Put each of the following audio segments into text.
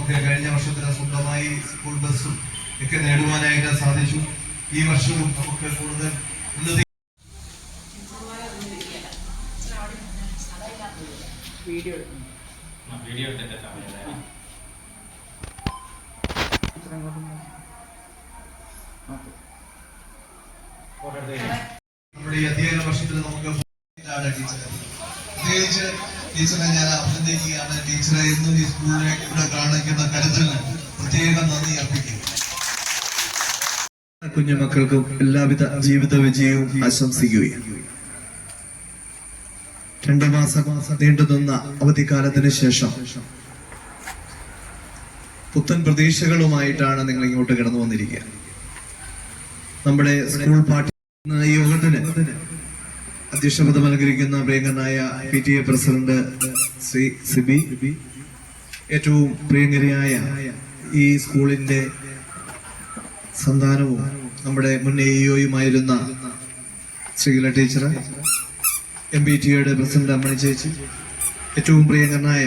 നമുക്ക് കഴിഞ്ഞ വർഷത്തിന് സ്വന്തമായി സ്കൂൾ ബസ്സും ഒക്കെ നേടുവാനായിട്ട് സാധിച്ചു. ഈ വർഷവും നമുക്ക് കൂടുതൽ ഉന്നതി നമ്മുടെ ഈ അധ്യയന വർഷത്തിൽ നമുക്ക് പ്രത്യേകിച്ച് ടീച്ചറെ ഞാൻ അഭിനന്ദിക്കുകയാണ്. ടീച്ചറെ ഇന്നും ഈ സ്കൂളിനെ ഇവിടെ കാണിക്കുന്ന കരുതലിന് പ്രത്യേകം നന്ദി അർപ്പിക്കുന്നു. കുഞ്ഞുമക്കൾക്കും എല്ലാവിധ ജീവിത വിജയവും ആശംസിക്കുകയാണ്. 2 മാസം നീണ്ടുനിന്ന അവധിക്കാലത്തിന് ശേഷം പുത്തൻ പ്രതീക്ഷകളുമായിട്ടാണ് നിങ്ങൾ ഇങ്ങോട്ട് കടന്നു വന്നിരിക്കുക. നമ്മുടെ സ്കൂൾ പാഠ്യ യോഗത്തിന് അധ്യക്ഷപദം അലങ്കരിക്കുന്ന പ്രിയങ്കരനായ PTA പ്രസിഡന്റ് ശ്രീ സിബി, ഏറ്റവും പ്രിയങ്കരിയായ ഈ സ്കൂളിന്റെ സന്താനവും നമ്മുടെ മുൻ AEOയുമായിരുന്ന ശ്രീല ടീച്ചർ, MBTയുടെ പ്രസിഡന്റ് അമ്മണി ചേച്ചി, ഏറ്റവും പ്രിയങ്കരനായ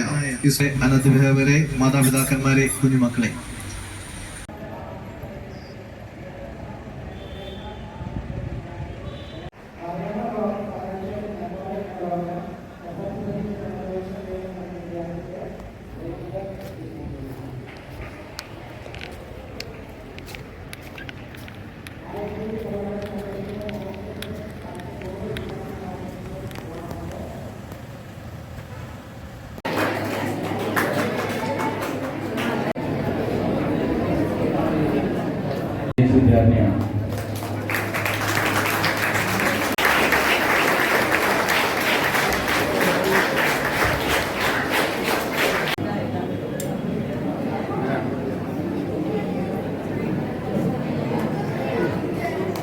അനധ്യാപകരെ, മാതാപിതാക്കന്മാരെ, കുഞ്ഞുമക്കളെ, വിദ്യാർത്ഥിനിയാണ്.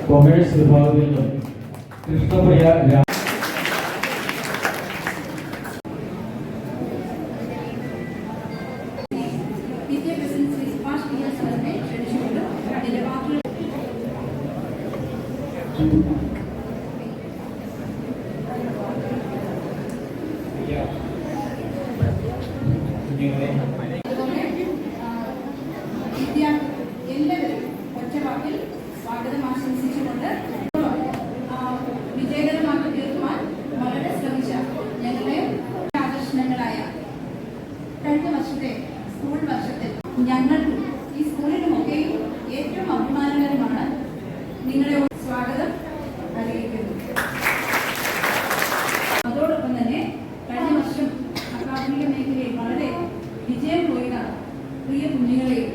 കൊമേഴ്സ് വിഭാഗത്തിൽ നിന്നും കൃഷ്ണപ്രിയ എല്ലാവരും ഒറ്റവാക്കിൽ സ്വാഗതം ആശംസിച്ചുകൊണ്ട് വിജയകരമാക്കി തീർക്കുവാൻ വളരെ ശ്രമിച്ച ഞങ്ങളുടെ ആകർഷണങ്ങളായ കഴിഞ്ഞ വർഷത്തെ സ്കൂൾ വർഷത്തിൽ ഞങ്ങൾക്കും ഈ സ്കൂളിനുമൊക്കെയും ഏറ്റവും അഭിമാനകരമാണ് നിങ്ങളെ സ്വാഗതം അറിയിക്കുന്നു. അതോടൊപ്പം തന്നെ കഴിഞ്ഞ വർഷം അക്കാദമിക മേഖലയിൽ വളരെ വിജയം കൊയ്ത പ്രിയ കുഞ്ഞുങ്ങളെയും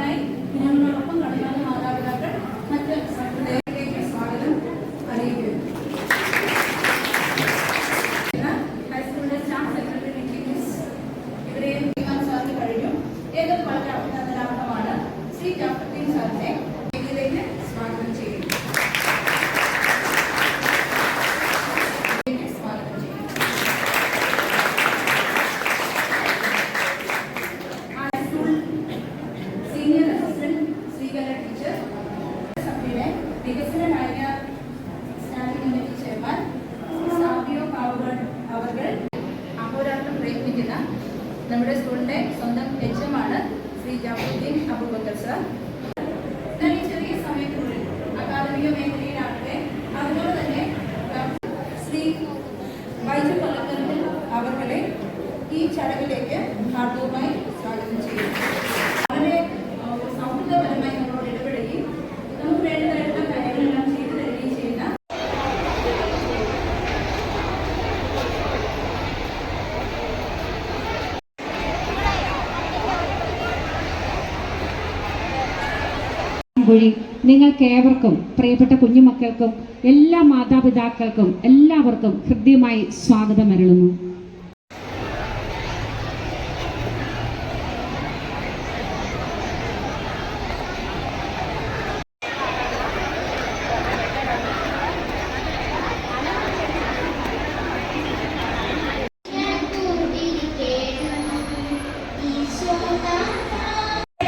ായി കുഞ്ഞുങ്ങളോടൊപ്പം കടന്നുവന്ന മാതാപിതാക്കൾ മറ്റ് സഹൃദയങ്ങളിലേക്ക് സ്വാഗതം അറിയിക്കുന്നു. ഹൈസ്കൂളിലെ സ്റ്റാഫ് സെക്രട്ടറി ഇവരെയും തീരുമാനം സാറിന് കഴിഞ്ഞു. ഏതൊരു വളരെ അഭിനന്ദനാർഹമാണ് ശ്രീ ജാഫറുദ്ദീൻ സാറിനെ വേദിയിലേക്ക് സ്വാഗതം ചെയ്യുന്നു. വികസനകാര്യ സ്റ്റാൻഡിംഗ് കമ്മിറ്റി ചെയർമാൻ അവർ അഹോരാത്രം പ്രയത്നിക്കുന്ന നമ്മുടെ സ്കൂളിന്റെ സ്വന്തം എച്ച്എമാണ് ശ്രീ ജാഫറുദ്ദീൻ അബൂബക്കർ സർ. ഈ ചെറിയ സമയത്തിനുള്ളിൽ അക്കാദമിക മേഖലയിലാകട്ടെ അതുപോലെ തന്നെ ശ്രീ ബൈജു കൊല്ലക്കരത്തിൽ അവരുടെ ഈ ചടങ്ങിലേക്ക് ഹാർദവുമായി സ്വാഗതം ചെയ്യുന്നു. വളരെ സൗഹൃദപരമായി നമ്മളോട് ഇടപെടുകയും നമുക്ക് വേണ്ടതായിട്ടുള്ള കാര്യങ്ങളെല്ലാം ചെയ്തു തരികയും ചെയ്യുന്ന വഴി നിങ്ങൾക്കേവർക്കും പ്രിയപ്പെട്ട കുഞ്ഞുമക്കൾക്കും എല്ലാ മാതാപിതാക്കൾക്കും എല്ലാവർക്കും ഹൃദ്യമായി സ്വാഗതം അരുളുന്നു.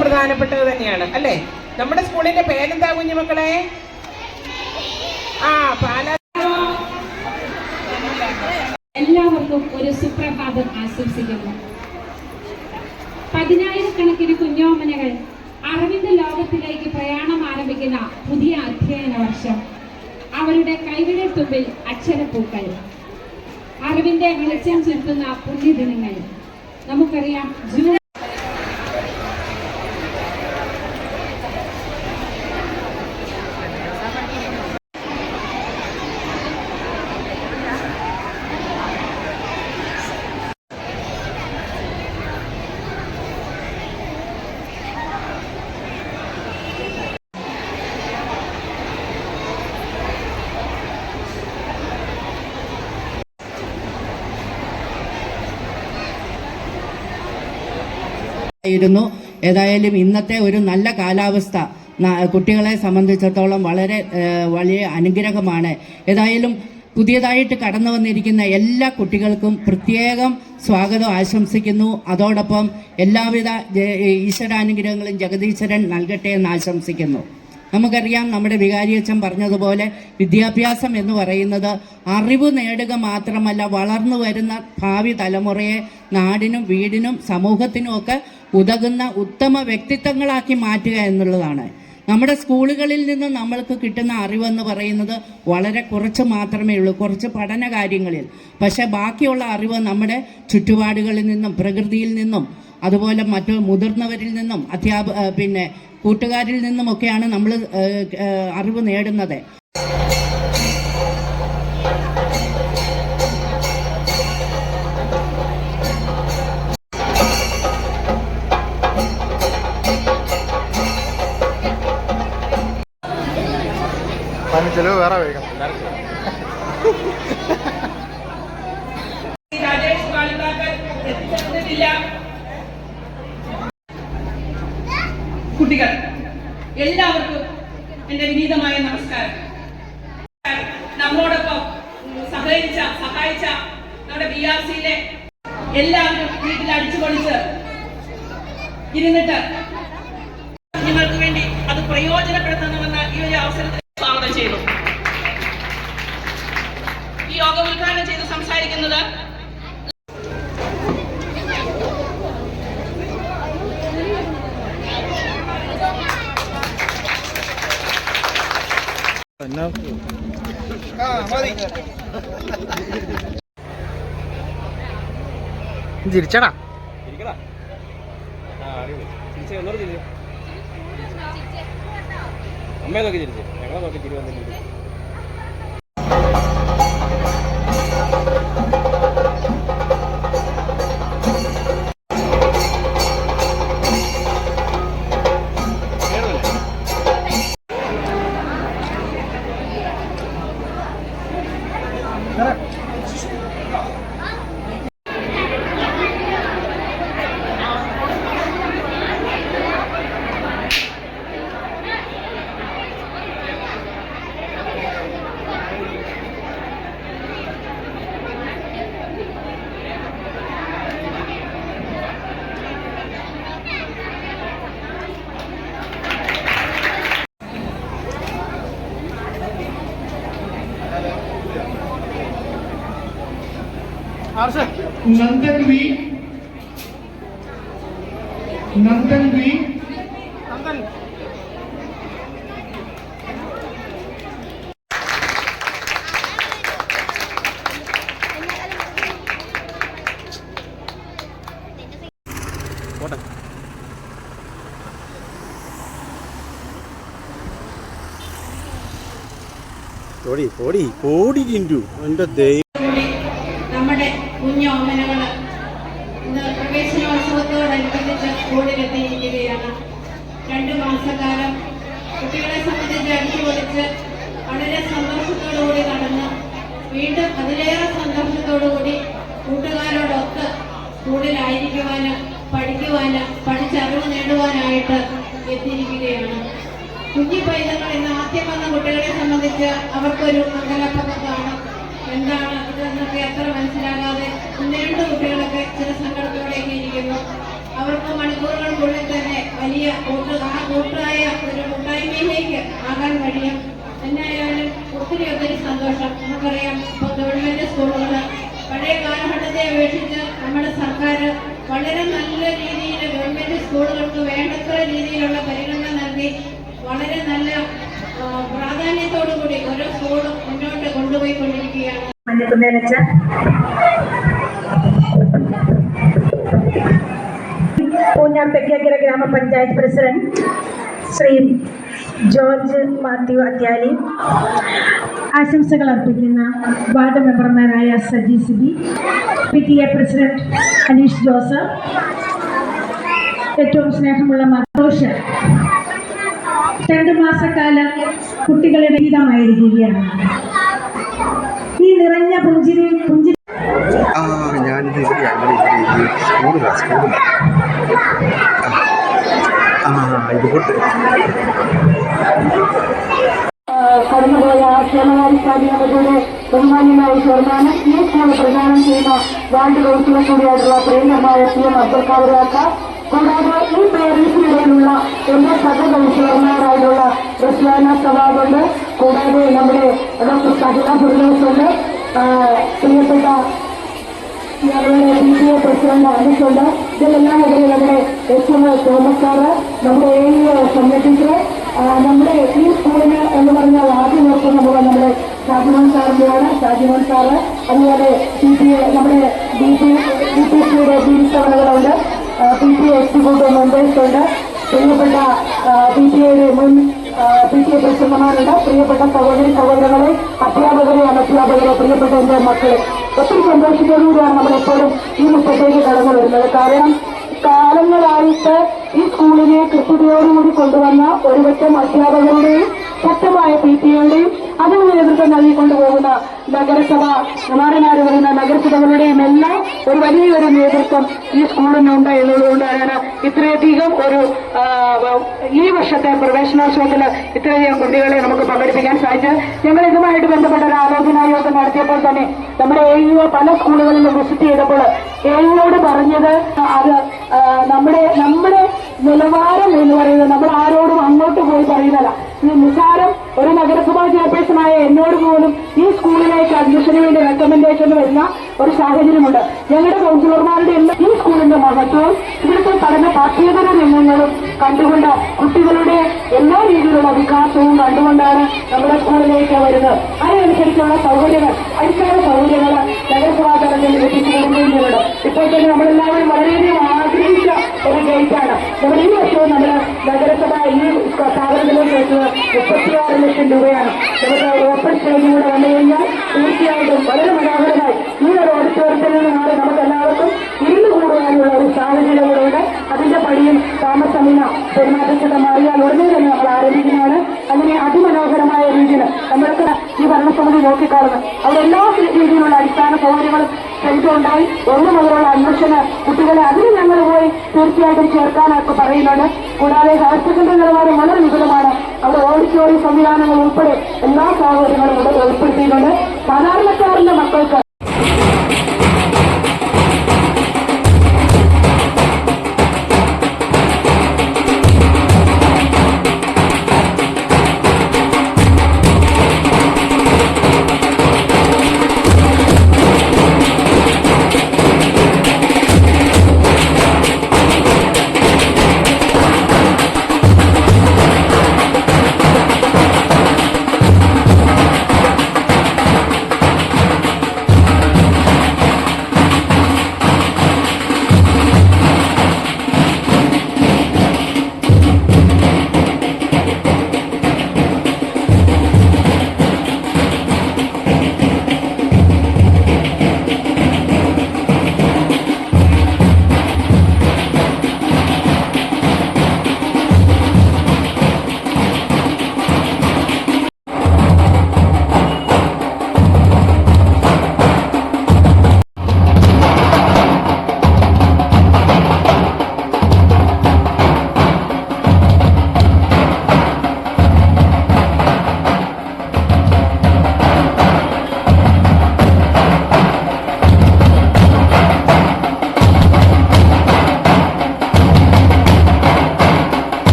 പ്രധാനപ്പെട്ടത് തന്നെയാണ് അല്ലേ? നമ്മുടെ സ്കൂളിന്റെ പേരെന്താ കുഞ്ഞുമക്കളെ? എല്ലാവർക്കും ഒരു സുപ്രഭാതം ആശംസിക്കുന്നു. 10,000-കണക്കിന് കുഞ്ഞോമനകൾ അറിവിന്റെ ലോകത്തിലേക്ക് പ്രയാണം ആരംഭിക്കുന്ന പുതിയ അധ്യയന വർഷം. അവരുടെ കൈവിരൽ തുമ്പിൽ അക്ഷരപ്പൂക്കൾ, അറിവിന്റെ വെളിച്ചം ചെലുത്തുന്ന പുണ്യദിനങ്ങൾ. നമുക്കറിയാം, ജൂൺ ഏതായാലും ഇന്നത്തെ ഒരു നല്ല കാലാവസ്ഥ കുട്ടികളെ സംബന്ധിച്ചിടത്തോളം വലിയ അനുഗ്രഹമാണ്. ഏതായാലും പുതിയതായിട്ട് കടന്നു വന്നിരിക്കുന്ന എല്ലാ കുട്ടികൾക്കും പ്രത്യേകം സ്വാഗതം ആശംസിക്കുന്നു. അതോടൊപ്പം എല്ലാവിധ ഈശ്വരാനുഗ്രഹങ്ങളും ജഗദീശ്വരൻ നൽകട്ടെ എന്ന് ആശംസിക്കുന്നു. നമുക്കറിയാം, നമ്മുടെ വികാരിയച്ഛൻ പറഞ്ഞതുപോലെ വിദ്യാഭ്യാസം എന്ന് പറയുന്നത് അറിവ് നേടുക മാത്രമല്ല, വളർന്നു വരുന്ന ഭാവി തലമുറയെ നാടിനും വീടിനും സമൂഹത്തിനും ഒക്കെ ഉതകുന്ന ഉത്തമ വ്യക്തിത്വങ്ങളാക്കി മാറ്റുക എന്നുള്ളതാണ്. നമ്മുടെ സ്കൂളുകളിൽ നിന്ന് നമ്മൾക്ക് കിട്ടുന്ന അറിവെന്ന് പറയുന്നത് വളരെ കുറച്ച് മാത്രമേ ഉള്ളൂ, കുറച്ച് പഠന കാര്യങ്ങളിൽ. പക്ഷേ ബാക്കിയുള്ള അറിവ് നമ്മുടെ ചുറ്റുപാടുകളിൽ നിന്നും പ്രകൃതിയിൽ നിന്നും അതുപോലെ മറ്റു മുതിർന്നവരിൽ നിന്നും കൂട്ടുകാരിൽ നിന്നുമൊക്കെയാണ് നമ്മൾ അറിവ് നേടുന്നത്. ചെലവ് വേറെ വയ്ക്കണം. രാജേഷ് കാളിക്കാക്കൽ എത്തിച്ചേർന്നിട്ടില്ല. കുട്ടികൾ എല്ലാവർക്കും എൻ്റെ വിനീതമായ നമസ്കാരം. നമ്മളോടൊപ്പം സഹായിച്ച നമ്മുടെ BRCയിലെ എല്ലാവരും വീട്ടിൽ അടിച്ചു പൊളിച്ച് ഇരുന്നിട്ട് നിങ്ങൾക്ക് വേണ്ടി അത് പ്രയോജനപ്പെടുത്തണമെന്ന് ഈ ഒരു അവസരത്തിൽ സ്വാഗതം ചെയ്തു. ഈ യോഗം ഉദ്ഘാടനം ചെയ്ത് സംസാരിക്കുന്നത് ചിരിച്ചടാ. അമ്മയെ നോക്കി ചിരിച്ചു, ഞങ്ങളെ നോക്കി ചിരി വന്നിട്ടുണ്ട്. नंदन वी പോടി ടിൻറ്റു എൻ്റെ ദൈവം. നമ്മുടെ കുഞ്ഞോമനകള് ഇന്ന് പ്രവേശനോത്സവത്തോടനുബന്ധിച്ച് സ്കൂളിലെത്തിയിരിക്കുകയാണ്. 2 മാസക്കാലം കുട്ടികളെ സംബന്ധിച്ച് അടിച്ചുപൊളിച്ച് വളരെ സന്തോഷത്തോടുകൂടി നടന്ന് വീണ്ടും അതിലേറെ സന്തോഷത്തോടുകൂടി കൂട്ടുകാരോടൊത്ത് സ്കൂളിലായിരിക്കുവാന്, പഠിക്കുവാന്, പഠിച്ചറിവ് നേടുവാനായിട്ട് എത്തിയിരിക്കുകയാണ്. കുഞ്ഞി പൈതങ്ങൾ ഇന്ന് ആദ്യം വന്ന കുട്ടികളെ സംബന്ധിച്ച് അവർക്കൊരു അങ്കലപ്പതാണ്. എന്താണ് ഇതെന്നൊക്കെ അത്ര മനസ്സിലാകാതെ 1-2 കുട്ടികളൊക്കെ ചില സങ്കടത്തോടെയൊക്കെ ഇരിക്കുന്നു. അവർക്ക് മണിക്കൂറുകൾക്കുള്ളിൽ തന്നെ വലിയ കൂട്ടായ ഒരു കൂട്ടായ്മയിലേക്ക് ആകാൻ കഴിയും. എന്നായാലും ഒത്തിരി സന്തോഷം. നമുക്കറിയാം, ഇപ്പോൾ ഗവൺമെന്റ് സ്കൂളുകൾ പഴയ കാലഘട്ടത്തെ അപേക്ഷിച്ച് നമ്മുടെ സർക്കാർ വളരെ നല്ല രീതിയിൽ ഗവൺമെന്റ് സ്കൂളുകൾക്ക് വേണ്ടത്ര രീതിയിലുള്ള പരിഗണന നൽകി വളരെ നല്ല പ്രാധാന്യത്തോടുകൂടി ഓരോ സ്കൂളും മുന്നോട്ട് കൊണ്ടുപോയിക്കൊണ്ടിരിക്കുകയാണ്. പൂഞ്ഞാർ തെക്കേക്കര ഗ്രാമപഞ്ചായത്ത് പ്രസിഡന്റ് ശ്രീ ജോർജ് മാത്യു അത്യാലി, ആശംസകൾ അർപ്പിക്കുന്ന വാർഡ് മെമ്പർമാരായ സജി സിബി, PTA പ്രസിഡന്റ് അനീഷ് ജോസഫ്, ഏറ്റവും സ്നേഹമുള്ള മധോഷ്, 2 മാസക്കാലം കുട്ടികളുടെ ഗീതമായിരിക്കുകയാണ്. ഈ നിറഞ്ഞ പുഞ്ചിരി ഞാനിത് ഇതുകൊണ്ട് കടന്നുപോയ ക്ഷേമകാര്യ സ്ഥാപനങ്ങളുടെ ബഹുമാന്യമായ ചെയർമാന് ഈ സ്കൂൾ പ്രദാനം ചെയ്യുന്ന വാർഡ് കൗൺസിലർ കൂടിയായിട്ടുള്ള പ്രിയങ്കരമായ PM അബ്ദുൽ ഖാദറാക്ക, കൂടാതെ ഈ പേരൻസിനിടയിലുള്ള എല്ലാ സഹകൗൺസിലർമാരായിട്ടുള്ള റസ്ലാന സവാബുണ്ട്, കൂടാതെ നമ്മുടെ ഡോക്ടർ സഹില ഫിർദൗസുണ്ട്, പ്രിയപ്പെട്ട ഞങ്ങളുടെ PTA പ്രസിഡന്റ് അനീഷുണ്ട്. ഇതിലെല്ലാം ഉപരി നമ്മുടെ HM തോമസ് സാറ്, നമ്മുടെ AE ടീച്ചർ, നമ്മുടെ ഈ സ്കൂളിന് എന്ന് പറഞ്ഞാൽ ആദ്യം നോക്കുന്നത് നമ്മുടെ ഷാജിമോൻ സാറിൻ്റെയാണ്. ഷാജിമോൻ സാറ്, അതുപോലെ PTA നമ്മുടെ DPCയുടെ സേവനങ്ങളുണ്ട്, PTA എക്സിക്യൂട്ടീവ് മെമ്പേഴ്സ് ഉണ്ട്, പ്രിയപ്പെട്ട PTAയുടെ മുൻ PTA പ്രസിഡന്റുമാരുണ്ട്, പ്രിയപ്പെട്ട സഹോദരങ്ങളെ, അധ്യാപകരെ, അനധ്യാപകരെ, പ്രിയപ്പെട്ട എൻ്റെ മക്കളെ, ഒത്തിരി സന്തോഷത്തോടുകൂടിയാണ് നമ്മളെപ്പോഴും ഈ മുറ്റത്തേക്ക് കടന്നു വരുന്നത്. കാരണം കാലങ്ങളായിട്ട് ഈ സ്കൂളിനെ കൃത്യതയോടുകൂടി കൊണ്ടുവന്ന ഒരുപറ്റം അധ്യാപകരുടെയും ശക്തമായ PTAയുടെയും നേതൃത്വം നൽകിക്കൊണ്ടു പോകുന്ന നഗരസഭ കുമാരനാട് വരുന്ന നഗരസഭകളുടെയും എല്ലാം ഒരു വലിയൊരു നേതൃത്വം ഈ സ്കൂളിനുണ്ട് എന്നുള്ളതുകൊണ്ടാണ് ഇത്രയധികം ഈ വർഷത്തെ പ്രവേശനോത്സവത്തിൽ ഇത്രയധികം കുട്ടികളെ നമുക്ക് പങ്കെടുപ്പിക്കാൻ സാധിച്ചത്. ഞങ്ങൾ ഇതുമായിട്ട് ബന്ധപ്പെട്ട ഒരു ആലോചനാ യോഗം നടത്തിയപ്പോൾ തന്നെ നമ്മുടെ AEO പല സ്കൂളുകളിലും വിസിറ്റ് ചെയ്തപ്പോൾ AEOയോട് പറഞ്ഞത് അത് നമ്മുടെ നിലവാരം എന്ന് പറയുന്നത് നമ്മൾ ആരോടും അങ്ങോട്ട് പോയി പറയുന്നതല്ല. ഈ നിസാരം ഒരു നഗരസഭാ ചെയർപേഴ്സണായ എന്നോട് പോലും ഈ സ്കൂളിലേക്ക് അഡ്മിഷന് വേണ്ടി റെക്കമെൻഡേഷൻ വരുന്ന ഒരു സാഹചര്യമുണ്ട്. ഞങ്ങളുടെ കൗൺസിലർമാരുടെ എല്ലാം ഈ സ്കൂളിന്റെ മഹത്വവും ഇവിടുത്തെ പഠന പാഠ്യേതര രംഗങ്ങളും കണ്ടുകൊണ്ട് കുട്ടികളുടെ എല്ലാ രീതിയിലുള്ള വികാസവും കണ്ടുകൊണ്ടാണ് നമ്മുടെ സ്കൂളിലേക്ക് വരുന്നത്. അതിനനുസരിച്ചുള്ള സൗകര്യങ്ങൾ, അടിസ്ഥാന സൗകര്യങ്ങൾ നഗരസഭാ തലത്തിൽ എത്തിച്ചു കൊടുക്കേണ്ടതുണ്ട്. ഇപ്പോൾ തന്നെ നമ്മളെല്ലാവരും വളരെയധികം ആഗ്രഹിച്ച ഒരു ഗേറ്റാണ്. നമ്മൾ ഈ വർഷവും നമ്മൾ നഗരസഭ ഈ സ്ഥാപനത്തിലേക്ക് വെച്ചത് 36 ലക്ഷം രൂപയാണ്. നമുക്ക് ഓപ്പൺ സ്റ്റേജ് കൂടെ വന്നു കഴിഞ്ഞാൽ തീർച്ചയായിട്ടും വളരെ മനോഹരമായി ഈ ഒരു ഓഡിറ്റോറിയത്തിൽ നിന്ന് മാറി നമുക്ക് എല്ലാവർക്കും ഇരുന്ന് കൂടുവാനുള്ള ഒരു സാഹചര്യം കൂടെ ഉണ്ട്. അതിന്റെ പടിയും താമസമിന പെരുമാറ്റച്ചട്ടം മാറിയാൽ ഉടനെ തന്നെ നമ്മൾ ആരംഭിക്കുന്നതാണ്. അങ്ങനെ അതിമനോഹരമായ രീതിയിൽ നമ്മൾക്ക് ഈ ഭരണസമിതി നോക്കിക്കാണുന്നത് അവിടെ എല്ലാ രീതിയിലുള്ള അടിസ്ഥാന സൗകര്യങ്ങളും ചെയ്തുണ്ടായി. 1 മുതലുള്ള അഡ്മിഷന് കുട്ടികളെ അതിന് ഞങ്ങൾ പോയി തീർച്ചയായിട്ടും ചേർക്കാനൊക്കെ പറയുന്നുണ്ട്. കൂടാതെ ഹയർ സെക്കൻഡറി നിലവാരം വളരെ വിപുലമാണ്. അവിടെ ഓഡിറ്റോറിയം സംവിധാനങ്ങൾ ഉൾപ്പെടെ എല്ലാ സൗകര്യങ്ങളും ഇവിടെ ഉൾപ്പെടുത്തിയിട്ടുണ്ട്. സാധാരണക്കാരന്റെ മക്കൾക്ക്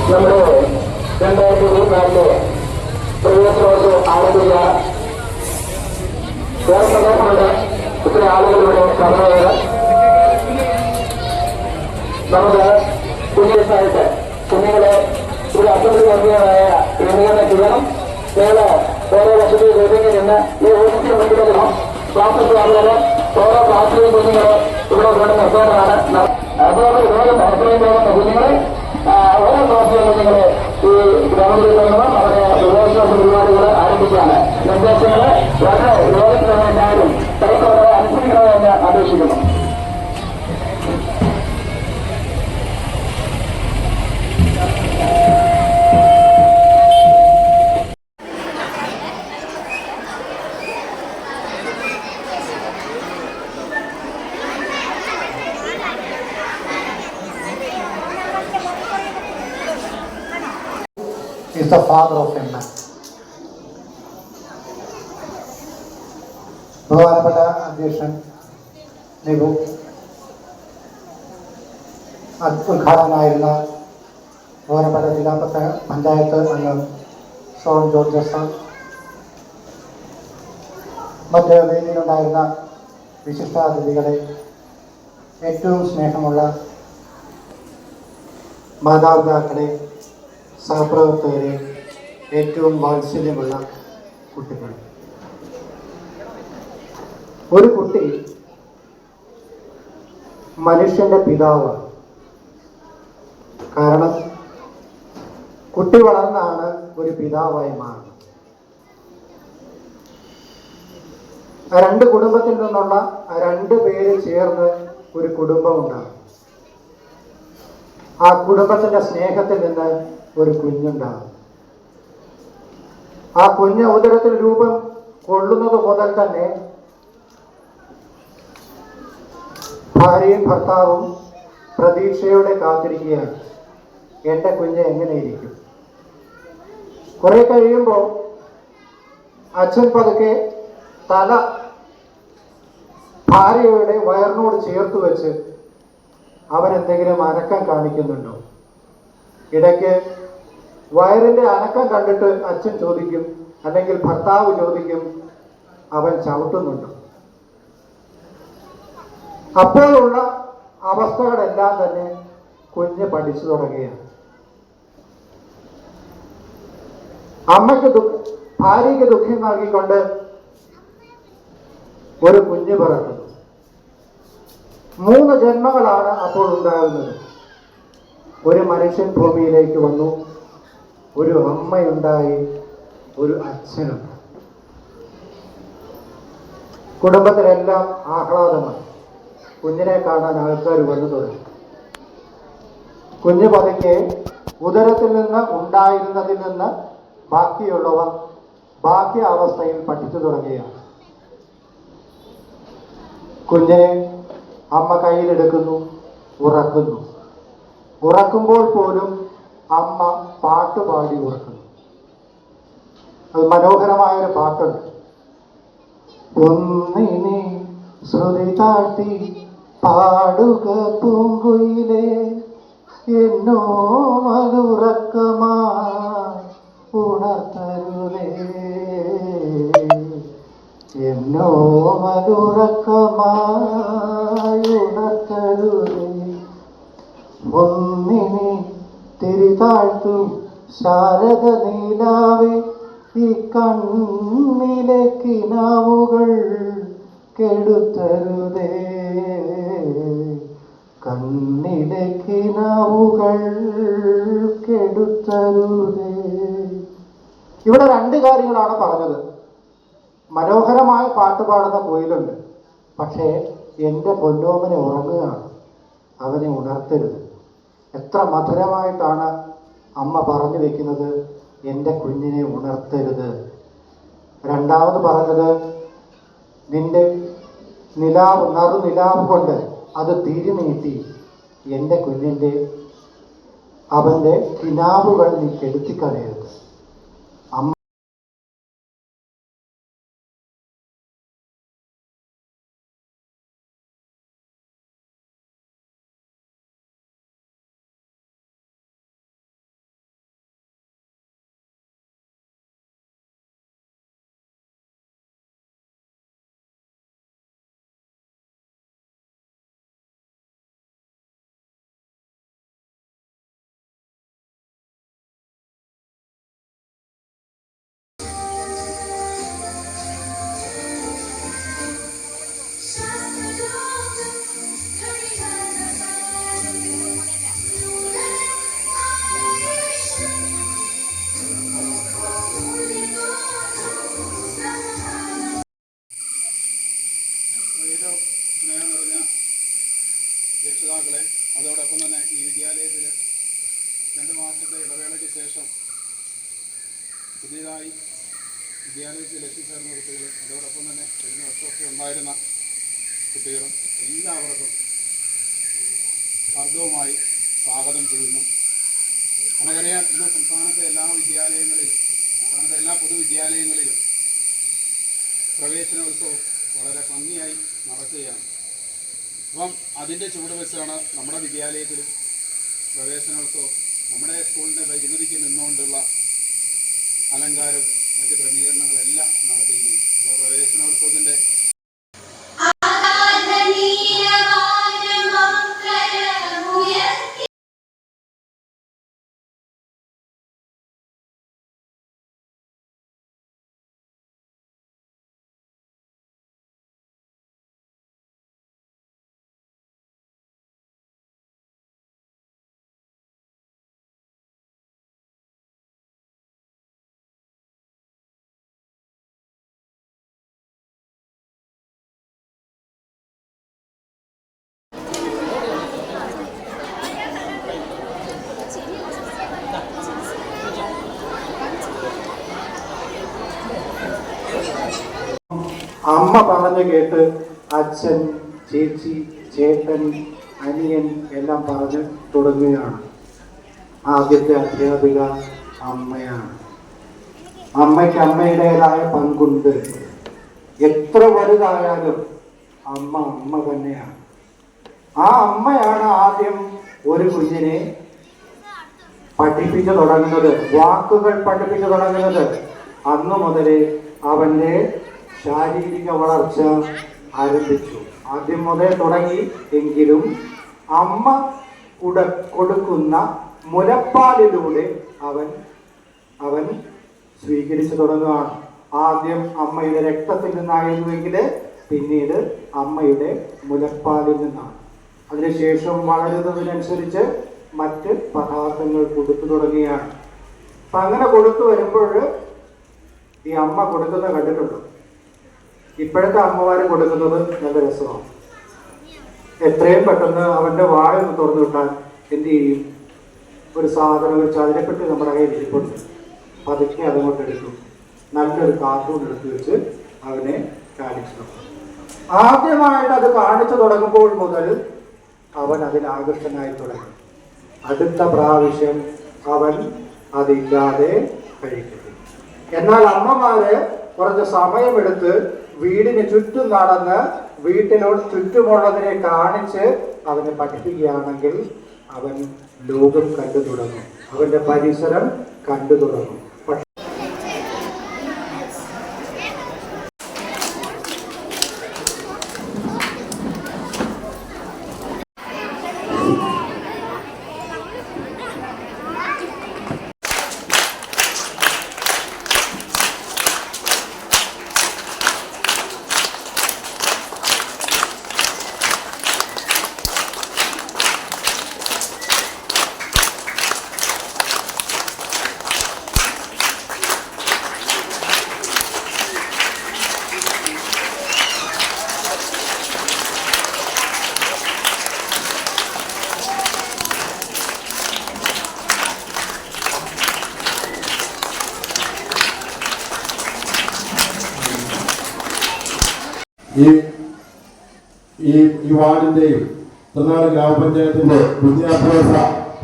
നമ്മുടെ 2024 പ്രവേശനോത്സവം ആരംഭിച്ച വേറെ സന്ദർഭമുണ്ട്. ഇത്ര ആളുകളുടെ കടന്നുപോയത് നമുക്ക് കുഞ്ഞുസായിട്ട് കുഞ്ഞുങ്ങളെ ഒരു അസംബ്ലിയായ ക്രമീകരണം ചെയ്യണം. ഞങ്ങൾ ഓരോ വർഷത്തെ ഗോപിങ്ങിൽ നിന്ന് ഈ ഓഫീസിൽ മുൻപിലും ക്ലാസ് ആളുകൾ ഓരോ ക്ലാസ്സിലെയും കുഞ്ഞുങ്ങൾ ഇവിടെ കൊണ്ട് നിർത്തേണ്ടതാണ്. അതുകൊണ്ട് ഇതുപോലെ നടത്തുകയും പോകുന്ന കുഞ്ഞുങ്ങളെ ഓരോ ക്ലാസ്സിലെ കുഞ്ഞുങ്ങളെ ഈ ഗ്രൗണ്ടിൽ കൊണ്ടുവന്ന് അവരുടെ പ്രവേശന പരിപാടികൾ ആരംഭിക്കുകയാണ്. നിർദ്ദേശങ്ങൾ വളരെ ലോകത്തിന് എല്ലാവരും തിരക്കോടെ അനുസരിക്കണമെന്ന് അപേക്ഷിക്കുന്നു. is the father of a man. ബഹുമാനപ്പെട്ട അധ്യക്ഷൻ നിബു, ഉദ്ഘാടകനായിരുന്ന ബഹുമാനപ്പെട്ട ജില്ലാ പഞ്ചായത്ത് അംഗം ഷോൺ ജോർജസ്, മറ്റ് വേദിയിലുണ്ടായിരുന്ന വിശിഷ്ടാതിഥികളെ, ഏറ്റവും സ്നേഹമുള്ള മാതാപിതാക്കളെ, സഹപ്രവർത്തകരെ, ഏറ്റവും വാത്സല്യമുള്ള കുട്ടികൾ. ഒരു കുട്ടി മനുഷ്യന്റെ പിതാവാണ്. കാരണം കുട്ടി വളർന്നാണ് ഒരു പിതാവായി മാറുന്നത്. രണ്ട് കുടുംബത്തിൽ നിന്നുള്ള രണ്ട് പേര് ചേർന്ന് ഒരു കുടുംബം ഉണ്ടാകും. ആ കുടുംബത്തിന്റെ സ്നേഹത്തിൽ നിന്ന് ഒരു കുഞ്ഞുണ്ടാകും. ആ കുഞ്ഞ് ഉദരത്തിൽ രൂപം കൊള്ളുന്നത് മുതൽ തന്നെ ഭാര്യയും ഭർത്താവും പ്രതീക്ഷയോടെ കാത്തിരിക്കുകയാണ്, എൻ്റെ കുഞ്ഞ് എങ്ങനെയിരിക്കും. കുറെ കഴിയുമ്പോൾ അച്ഛൻ പതുക്കെ തല ഭാര്യയുടെ വയറിനോട് ചേർത്ത് വെച്ച് അവരെന്തെങ്കിലും അനക്കം കാണിക്കുന്നുണ്ടോ. ഇടയ്ക്ക് വയറിന്റെ അനക്കം കണ്ടിട്ട് അച്ഛൻ ചോദിക്കും, അല്ലെങ്കിൽ ഭർത്താവ് ചോദിക്കും, അവൻ ചവിട്ടുന്നുണ്ടോ. അപ്പോഴുള്ള അവസ്ഥകളെല്ലാം തന്നെ കുഞ്ഞ് പഠിച്ചു തുടങ്ങുകയാണ്. ഭാര്യയ്ക്ക് ദുഃഖം നൽകിക്കൊണ്ട് ഒരു കുഞ്ഞ് പിറക്കുന്നു. 3 ജന്മങ്ങളാണ് അപ്പോൾ ഉണ്ടാകുന്നത്. ഒരു മനുഷ്യൻ ഭൂമിയിലേക്ക് വന്നു, ഒരു അമ്മയുണ്ടായി, ഒരു അച്ഛനുണ്ട്. കുടുംബത്തിലെല്ലാം ആഹ്ലാദമായി. കുഞ്ഞിനെ കാണാൻ ആൾക്കാർ വന്നു തുടങ്ങി. കുഞ്ഞ് പതുക്കെ ഉദരത്തിൽ നിന്ന് ഉണ്ടായിരുന്നതിൽ നിന്ന് ബാക്കിയുള്ളവ ബാക്കി അവസ്ഥയിൽ പഠിച്ചു തുടങ്ങുകയാണ്. കുഞ്ഞിനെ അമ്മ കയ്യിലെടുക്കുന്നു, ഉറക്കുന്നു. ഉറക്കുമ്പോൾ പോലും അമ്മ പാട്ട് പാടി ഉറക്കുന്നു. അത് മനോഹരമായൊരു പാട്ടുണ്ട്. ഒന്നിനെ ശ്രുതി താഴ്ത്തി പാടുക പൂങ്കുയിലേ, എന്നോ മധുറക്കമായി ഉണർത്തരുതേ, എന്നോ മധുറക്കമായി ഉണർത്തരുതേ. ഒന്നിനെ തിരിതാഴ്ത്തും ശാരദ നീലാവേ, ഈ കണ്ണിലെ കിനാവുകൾ കെടുത്തരുതേ, കണ്ണിലെ കിനാവുകൾ കെടുത്തരുതേ. ഇവിടെ 2 കാര്യങ്ങളാണ് പറഞ്ഞത്. മനോഹരമായ പാട്ട് പാടുന്ന കോയിലുണ്ട്, പക്ഷേ എൻ്റെ പൊന്നോമനെ ഉറങ്ങുകയാണ്, അവനെ ഉണർത്തരുത്. എത്ര മധുരമായിട്ടാണ് അമ്മ പറഞ്ഞു വെക്കുന്നത്, എൻ്റെ കുഞ്ഞിനെ ഉണർത്തരുത്. രണ്ടാമത് പറഞ്ഞത്, നിന്റെ നിലാവ് നറുനിലാവ് കൊണ്ട് അത് തിരിനീട്ടി എൻ്റെ കുഞ്ഞിൻ്റെ അവൻ്റെ കിനാവുകൾ നീ കെടുത്തിക്കളയരുത്. അമ്മ സ്നേഹം നിറഞ്ഞ രക്ഷിതാക്കളെ, അതോടൊപ്പം തന്നെ ഈ വിദ്യാലയത്തിൽ 2 മാസത്തെ ഇടവേളയ്ക്ക് ശേഷം പുതിയതായി വിദ്യാലയത്തിൽ എത്തിച്ചേർന്ന കുട്ടികൾ, അതോടൊപ്പം തന്നെ കഴിഞ്ഞ വർഷമൊക്കെ ഉണ്ടായിരുന്ന കുട്ടികളും എല്ലാവർക്കും ഹാർദവുമായി സ്വാഗതം ചെയ്യുന്നു. നമുക്കറിയാം, ഇന്ന് സംസ്ഥാനത്തെ എല്ലാ പൊതുവിദ്യാലയങ്ങളിലും പ്രവേശനോത്സവം വളരെ ഭംഗിയായി നടക്കുകയാണ്. അപ്പം അതിൻ്റെ ചുവട് വെച്ചാണ് നമ്മുടെ വിദ്യാലയത്തിലും പ്രവേശനോത്സവം നമ്മുടെ സ്കൂളിൻ്റെ പരിമിതിക്ക് നിന്നുകൊണ്ടുള്ള അലങ്കാരവും മറ്റ് ക്രമീകരണങ്ങളെല്ലാം നടത്തിയിരിക്കുന്നത്. പ്രവേശനോത്സവത്തിൻ്റെ അമ്മ പറഞ്ഞു കേട്ട് അച്ഛൻ, ചേച്ചി, ചേട്ടൻ, അനിയൻ എല്ലാം പറഞ്ഞ് തുടങ്ങുകയാണ്. ആദ്യത്തെ അധ്യാപിക അമ്മയാണ്. അമ്മയ്ക്ക് അമ്മയുടേതായ പങ്കുണ്ട്. എത്ര വലുതായാലും അമ്മ അമ്മ തന്നെയാണ്. ആ അമ്മയാണ് ആദ്യം ഒരു കുഞ്ഞിനെ പഠിപ്പിച്ചു തുടങ്ങുന്നത്, വാക്കുകൾ പഠിപ്പിച്ചു തുടങ്ങുന്നത്. അന്നു മുതലേ അവൻ്റെ ശാരീരിക വളർച്ച ആരംഭിച്ചു. ആദ്യം മുതൽ തുടങ്ങി എങ്കിലും അമ്മ കൊടുക്കുന്ന മുലപ്പാലിലൂടെ അവൻ സ്വീകരിച്ചു തുടങ്ങുകയാണ്. ആദ്യം അമ്മയുടെ രക്തത്തിൽ നിന്നായിരുന്നുവെങ്കിൽ പിന്നീട് അമ്മയുടെ മുലപ്പാലിൽ നിന്നാണ്. അതിനുശേഷം വളരുന്നതിനനുസരിച്ച് മറ്റ് പദാർത്ഥങ്ങൾ കൊടുത്തു തുടങ്ങുകയാണ്. അപ്പം അങ്ങനെ കൊടുത്തു വരുമ്പോൾ ഈ അമ്മ കൊടുക്കുന്നത് കണ്ടിട്ടുണ്ട്. ഇപ്പോഴത്തെ അമ്മമാർ കൊടുക്കുന്നത് നല്ല രസമാണ്. എത്രയും പെട്ടെന്ന് അവൻ്റെ വായ തുറന്നു വിട്ടാൽ എന്ത് ചെയ്യും? ഒരു സാധനം വെച്ച് അതിനെപ്പറ്റി നമ്മുടെ കയ്യിൽ ഇരിപ്പുണ്ട്, പതുക്കെ അതങ്ങോട്ട് എടുക്കും, നല്ലൊരു കാർട്ടൂൺ എടുത്ത് വെച്ച് അവനെ കാണിച്ചു. ആദ്യമായിട്ട് അത് കാണിച്ചു തുടങ്ങുമ്പോൾ മുതൽ അവൻ അതിൽ ആകർഷനായി തുടങ്ങും. അടുത്ത പ്രാവശ്യം അവൻ അതില്ലാതെ കഴിക്കും. എന്നാൽ അമ്മമാര് കുറച്ച് സമയമെടുത്ത് വീടിന് ചുറ്റും നടന്ന് വീട്ടിനോട് ചുറ്റുമുള്ളതിനെ കാണിച്ച് അവനെ പഠിപ്പിക്കുകയാണെങ്കിൽ അവൻ ലോകം കണ്ടു തുടങ്ങും, അവന്റെ പരിസരം കണ്ടു തുടങ്ങും. ഈ വാർഡിന്റെയും തൃനാട് ഗ്രാമപഞ്ചായത്തിന്റെ വിദ്യാഭ്യാസ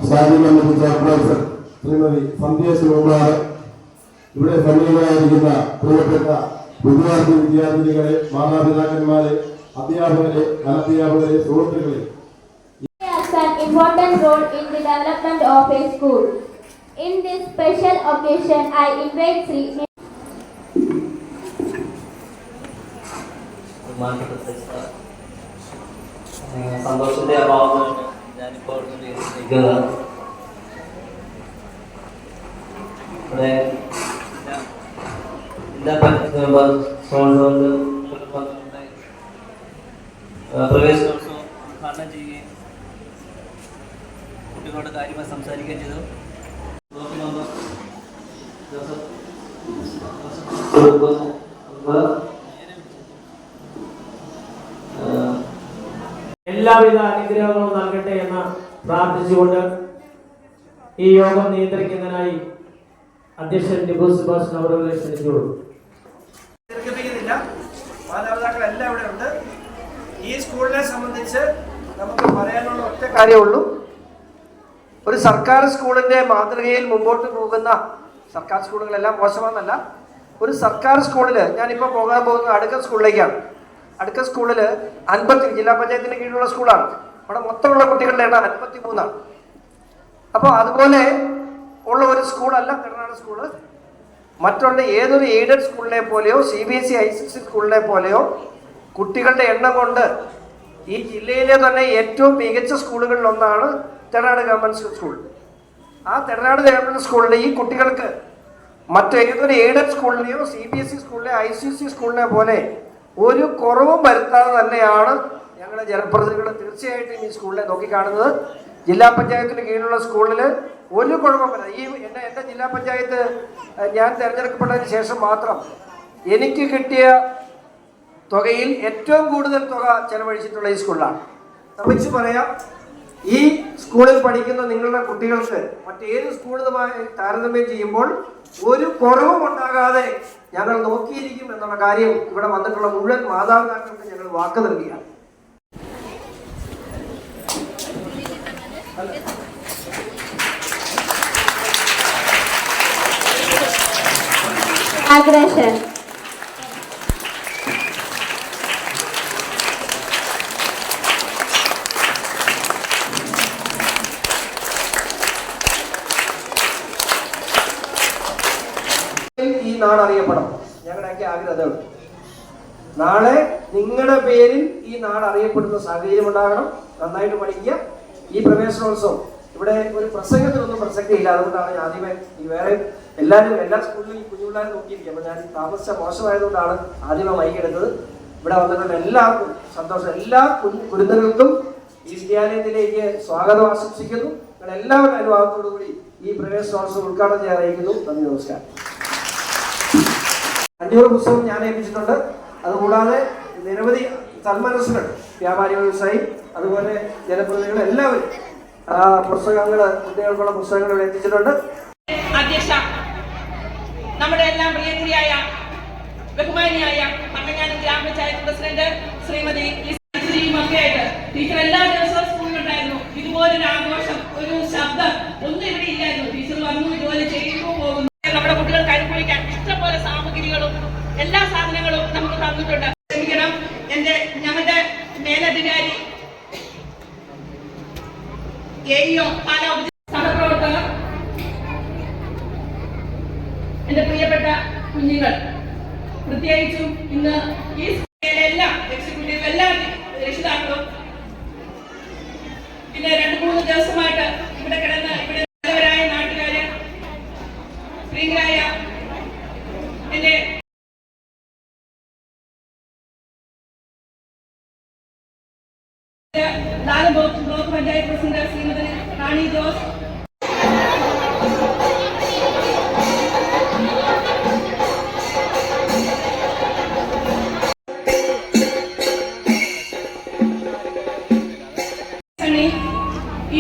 സ്റ്റാൻഡിംഗ് കമ്മിറ്റി ചെയർപേഴ്സൺ ശ്രീമതി സന്ധ്യ ശിവകുമാർ, ഇവിടെ സന്നിഹിതരായിരിക്കുന്ന പ്രിയപ്പെട്ട വിദ്യാർത്ഥിനികളെ, മാതാപിതാക്കന്മാരെ, അധ്യാപകരെ, അനധ്യാപകരെ, സുഹൃത്തുക്കളെ, an important role in the development of a school. In this special occasion, I invite Sri സന്തോഷത്തിന്റെ അഭാവമാണ് ഞാനിപ്പോൾ നിൽക്കുന്നത്. ഇവിടെ എല്ലാ പ്രവേശനോത്സവം ഉദ്ഘാടനം ചെയ്യുകയും കുട്ടികളോട് കാര്യമായി സംസാരിക്കുകയും ചെയ്തു. എല്ലാവിധ അനുഗ്രഹങ്ങളും നൽകട്ടെ എന്ന് പ്രാർത്ഥിച്ചുകൊണ്ട് ഈ യോഗം നിയന്ത്രിക്കുന്നതിനായി അധ്യക്ഷൻ ടിബു സുഭാഷ് അവരെ ക്ഷണിച്ചുകൊള്ളു. മാതാപിതാക്കളെല്ലാം ഇവിടെ ഉണ്ട്. ഈ സ്കൂളിനെ സംബന്ധിച്ച് നമുക്ക് പറയാനുള്ള ഒറ്റ കാര്യമുള്ളൂ, ഒരു സർക്കാർ സ്കൂളിന്റെ മാതൃകയിൽ മുമ്പോട്ട് പോകുന്ന, സർക്കാർ സ്കൂളുകളെല്ലാം മോശമാണെന്നല്ല, ഒരു സർക്കാർ സ്കൂളിൽ ഞാനിപ്പോൾ പോകാൻ പോകുന്നത് അടുക്കൽ സ്കൂളിലേക്കാണ്. അടുക്കൽ സ്കൂളിൽ 50 ജില്ലാ പഞ്ചായത്തിന് കീഴിലുള്ള സ്കൂളാണ്. അവിടെ മൊത്തമുള്ള കുട്ടികളുടെ എണ്ണം 53. അപ്പോൾ അതുപോലെ ഉള്ള ഒരു സ്കൂളല്ല കർണാടക സ്കൂള്. മറ്റുള്ള ഏതൊരു എയ്ഡഡ് സ്കൂളിനെ പോലെയോ CBSE ICSE സ്കൂളിനെ പോലെയോ കുട്ടികളുടെ എണ്ണം കൊണ്ട് ഈ ജില്ലയിലെ തന്നെ ഏറ്റവും മികച്ച സ്കൂളുകളിലൊന്നാണ് തെടനാട് ഗവൺമെൻറ് സ്കൂൾ. ആ തെടനാട് ഗവൺമെൻറ് സ്കൂളിലെ ഈ കുട്ടികൾക്ക് മറ്റേതൊരു എയ്ഡഡ് സ്കൂളിലെയോ CBSE സ്കൂളിലെ ICSE സ്കൂളിനെ പോലെ ഒരു കുറവും വരുത്താതെ തന്നെയാണ് ഞങ്ങളുടെ ജനപ്രതിനിധികൾ തീർച്ചയായിട്ടും ഈ സ്കൂളിനെ നോക്കിക്കാണുന്നത്. ജില്ലാ പഞ്ചായത്തിന് കീഴിലുള്ള സ്കൂളിൽ ഒരു കുഴപ്പമില്ല. എൻ്റെ ജില്ലാ പഞ്ചായത്ത് ഞാൻ തിരഞ്ഞെടുക്കപ്പെട്ടതിന് ശേഷം മാത്രം എനിക്ക് കിട്ടിയ തുകയിൽ ഏറ്റവും കൂടുതൽ തുക ചെലവഴിച്ചിട്ടുള്ള ഈ സ്കൂളിലാണ്. നമുക്ക് പറയാം, ഈ സ്കൂളിൽ പഠിക്കുന്ന നിങ്ങളുടെ കുട്ടികൾക്ക് മറ്റേത് സ്കൂളുമായി താരതമ്യം ചെയ്യുമ്പോൾ ഒരു കുറവും ഉണ്ടാകാതെ ഞങ്ങൾ നോക്കിയിരിക്കും എന്നുള്ള കാര്യം ഇവിടെ വന്നിട്ടുള്ള മുഴുവൻ മാതാപിതാക്കൾക്ക് ഞങ്ങൾ വാക്ക് നൽകുകയാണ്. Aggression. ഈ നാട് അറിയപ്പെടണം. ഞങ്ങളുടെയൊക്കെ ആഗ്രഹം നാളെ നിങ്ങളുടെ പേരിൽ ഈ നാട് അറിയപ്പെടുന്ന സാഹചര്യം ഉണ്ടാകണം. നന്നായിട്ട് പഠിക്കുക. ഈ പ്രവേശനോത്സവം ഇവിടെ ഒരു പ്രസംഗത്തിനൊന്നും പ്രസക്തിയില്ല. അതുകൊണ്ടാണ് ഞാൻ ആദ്യമേ വേറെ എല്ലാ സ്കൂളിലും ഈ കുഞ്ഞുപിള്ളേരെ നോക്കിയിരിക്കും. അപ്പോൾ ഞാൻ താമസിച്ച മോശമായതുകൊണ്ടാണ് ആദ്യമേ മൈക്കെടുത്തത്. ഇവിടെ വന്നിട്ടുള്ള എല്ലാവർക്കും സന്തോഷം. എല്ലാ കുരുന്നുകൾക്കും ഈ വിദ്യാലയത്തിലേക്ക് സ്വാഗതം ആശംസിക്കുന്നു. നിങ്ങൾ എല്ലാവരുടെ അനുഭവത്തോടു കൂടി ഈ പ്രവേശനോത്സവം ഉദ്ഘാടനം ചെയ്യാൻ അറിയിക്കുന്നു. നന്ദി, നമസ്കാരം. 500 പുസ്തകം ഞാൻ ഏൽപ്പിച്ചിട്ടുണ്ട്. അതുകൂടാതെ നിരവധി സന്മനസ്സുകൾ, വ്യാപാരി വ്യവസായി, അതുപോലെ ജനപ്രതിനിധികൾ എല്ലാവരും പുസ്തകങ്ങൾ, കുട്ടികൾക്കുള്ള പുസ്തകങ്ങൾ ഇവിടെ എത്തിച്ചിട്ടുണ്ട്. അധ്യക്ഷ, നമ്മുടെ എല്ലാം പ്രിയങ്കരിയായ ബഹുമാനിയായ മണ്ണങ്ങാനം ഗ്രാമപഞ്ചായത്ത് പ്രസിഡന്റ് ശ്രീമതി ഒക്കെയായിട്ട് ടീച്ചർ എല്ലാ ദിവസവും സ്കൂളിലുണ്ടായിരുന്നു. ഇതുപോലൊരു ആഘോഷം, ഒരു ശബ്ദം ഒന്നും ഇവിടെ ഇല്ലായിരുന്നു. ടീച്ചർ വന്നു, ജോലി ചെയ്യുന്നു, പോകുന്നു. നമ്മുടെ കുട്ടികൾക്ക് അനുഭവിക്കാൻ ഇഷ്ടംപോലെ സാമഗ്രികളും എല്ലാ സാധനങ്ങളും നമുക്ക് തന്നിട്ടുണ്ട്. ക്ഷമിക്കണം, ഞങ്ങളുടെ മേലധികാരി AEO സഹപ്രവർത്തകർ, എന്റെ പ്രിയപ്പെട്ട കുഞ്ഞുങ്ങൾ, പ്രത്യേകിച്ചും ഇന്ന് ഈ സ്കൂളിലെ എല്ലാ എക്സിക്യൂട്ടീവ്, എല്ലാ രക്ഷിതാക്കളും, പിന്നെ 2-3 ദിവസമായിട്ട് ഇവിടെ കിടന്ന് ഇവിടെ നല്ലവരായ നാട്ടുകാര്, പ്രിയങ്കരായ എന്റെ ബ്ലോക്ക് പഞ്ചായത്ത് പ്രസിഡന്റ് ശ്രീമതി റാണി ജോസ്,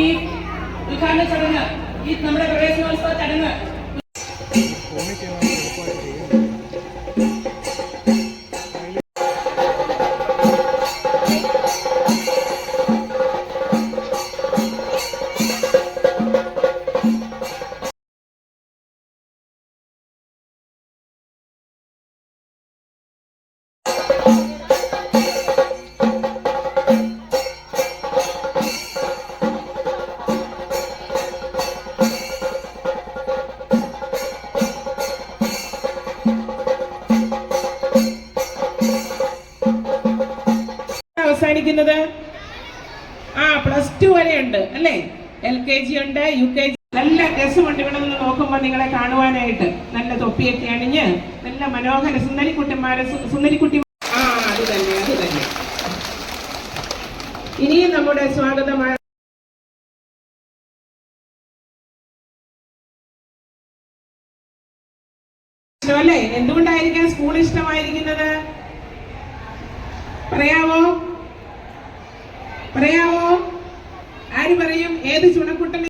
ഈ ഉദ്ഘാടന ചടങ്ങ്, ഈ നമ്മുടെ പ്രവേശനോത്സവ ചടങ്ങ് അവസാനിക്കുന്നത് +2 വരെ ഉണ്ട് അല്ലേ? LKG ഉണ്ട്, UKG. നല്ല രസമുണ്ട് ഇവിടെ നിന്ന് നോക്കുമ്പോൾ നിങ്ങളെ കാണുവാനായിട്ട്. നല്ല തൊപ്പിയൊക്കെ അണിഞ്ഞ് നല്ല മനോഹര സുന്ദരിക്കുട്ടി. അത് തന്നെ. ഇനിയും നമ്മുടെ സ്വാഗതമായ അല്ലേ? എന്തുകൊണ്ടായിരിക്കാം സ്കൂൾ ഇഷ്ടമായിരിക്കുന്നത്? പറയാവോ? ആര് പറയും? ഏത് ചുണക്കുട്ടൻ